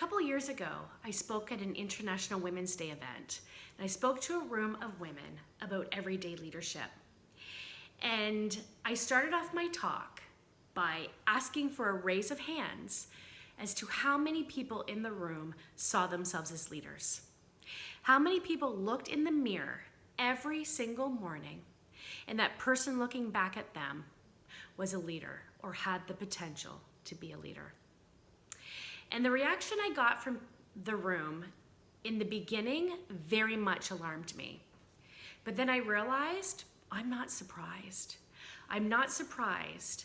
couple years ago, I spoke at an International Women's Day event, and I spoke to a room of women about everyday leadership. And I started off my talk by asking for a raise of hands as to how many people in the room saw themselves as leaders. How many people looked in the mirror every single morning, and that person looking back at them was a leader or had the potential to be a leader. And the reaction I got from the room in the beginning very much alarmed me. But then I realized I'm not surprised. I'm not surprised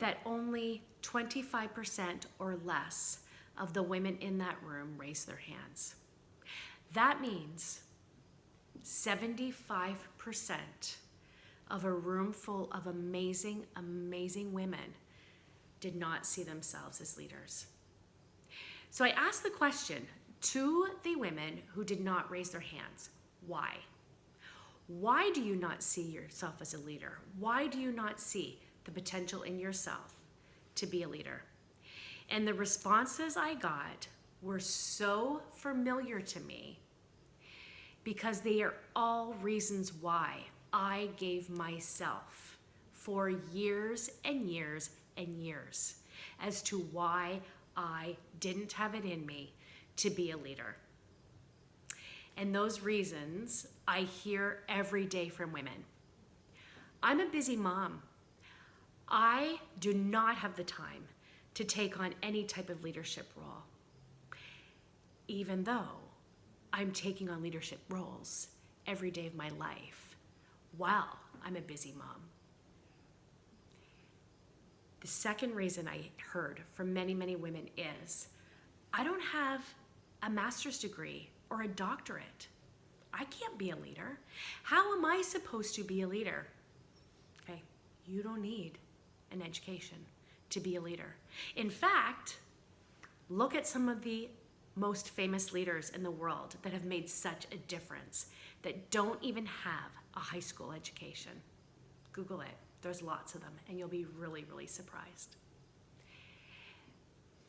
that only 25% or less of the women in that room raised their hands. That means 75% of a room full of amazing, amazing women did not see themselves as leaders. So I asked the question to the women who did not raise their hands, why? Why do you not see yourself as a leader? Why do you not see the potential in yourself to be a leader? And the responses I got were so familiar to me because they are all reasons why I gave myself for years and years and years as to why I didn't have it in me to be a leader. And those reasons I hear every day from women. I'm a busy mom. I do not have the time to take on any type of leadership role, even though I'm taking on leadership roles every day of my life while I'm a busy mom. The second reason I heard from many, many women is, I don't have a master's degree or a doctorate. I can't be a leader. How am I supposed to be a leader? Okay, you don't need an education to be a leader. In fact, look at some of the most famous leaders in the world that have made such a difference that don't even have a high school education. Google it. There's lots of them, and you'll be really, really surprised.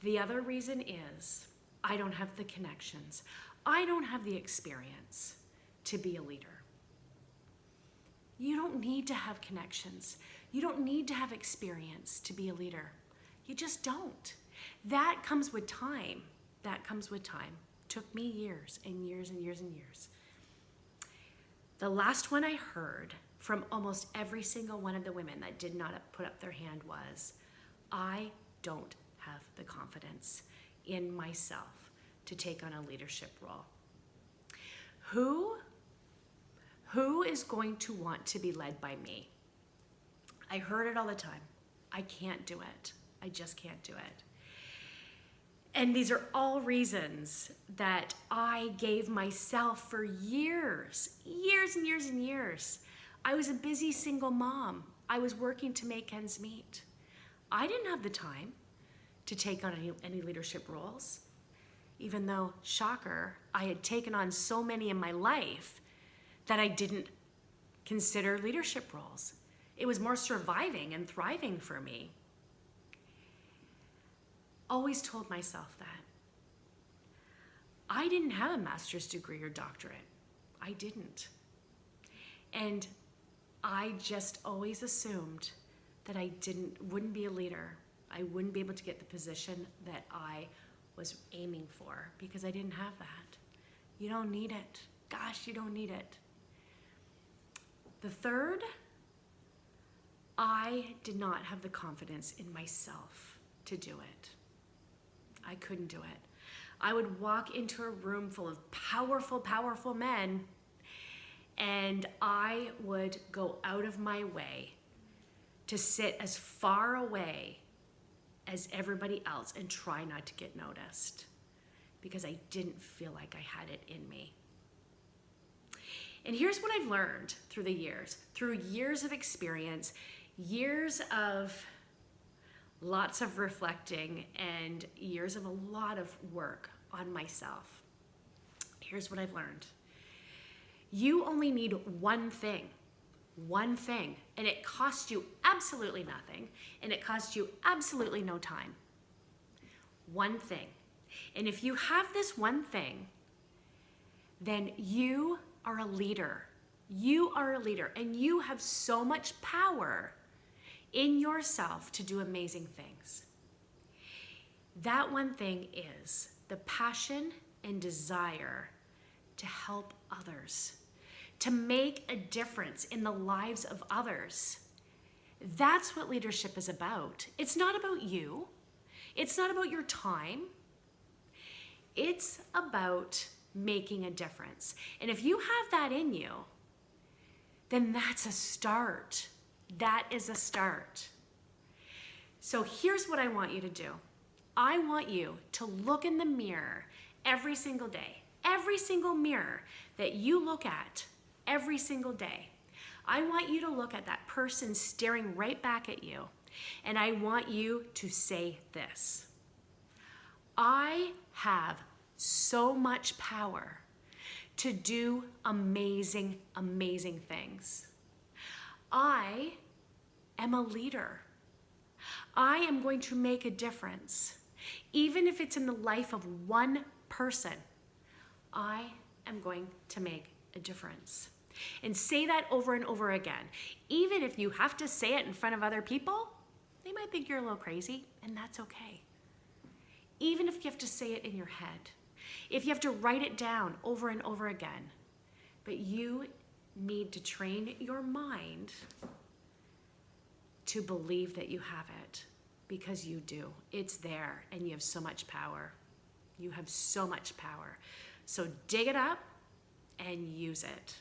The other reason is I don't have the connections. I don't have the experience to be a leader. You don't need to have connections. You don't need to have experience to be a leader. You just don't. That comes with time. That comes with time. Took me years and years and years and years. The last one I heard from almost every single one of the women that did not put up their hand was, I don't have the confidence in myself to take on a leadership role. Who is going to want to be led by me? I heard it all the time. I can't do it. I just can't do it. And these are all reasons that I gave myself for years and years and years. I was a busy single mom. I was working to make ends meet. I didn't have the time to take on any leadership roles, even though, shocker, I had taken on so many in my life that I didn't consider leadership roles. It was more surviving and thriving for me. Always told myself that. I didn't have a master's degree or doctorate. I didn't. And I just always assumed that I wouldn't be a leader. I wouldn't be able to get the position that I was aiming for because I didn't have that. You don't need it. Gosh, you don't need it. The third, I did not have the confidence in myself to do it. I couldn't do it. I would walk into a room full of powerful, powerful men, and I would go out of my way to sit as far away as everybody else and try not to get noticed because I didn't feel like I had it in me. And here's what I've learned through years of experience, years of lots of reflecting, and years of a lot of work on myself. Here's what I've learned. You only need one thing, and it costs you absolutely nothing, and it costs you absolutely no time. One thing. And if you have this one thing, then you are a leader. You are a leader, and you have so much power in yourself to do amazing things. That one thing is the passion and desire to help others, to make a difference in the lives of others. That's what leadership is about. It's not about you. It's not about your time. It's about making a difference. And if you have that in you, then that's a start. That is a start. So here's what I want you to do. I want you to look in the mirror every single day. Every single mirror that you look at every single day. I want you to look at that person staring right back at you, and I want you to say this: I have so much power to do amazing, amazing things. I am a leader. I am going to make a difference. Even if it's in the life of one person, I am going to make a difference. And say that over and over again. Even if you have to say it in front of other people, they might think you're a little crazy, and that's okay. Even if you have to say it in your head, if you have to write it down over and over again, but you need to train your mind to believe that you have it, because you do. It's there, and you have so much power. You have so much power. So dig it up and use it.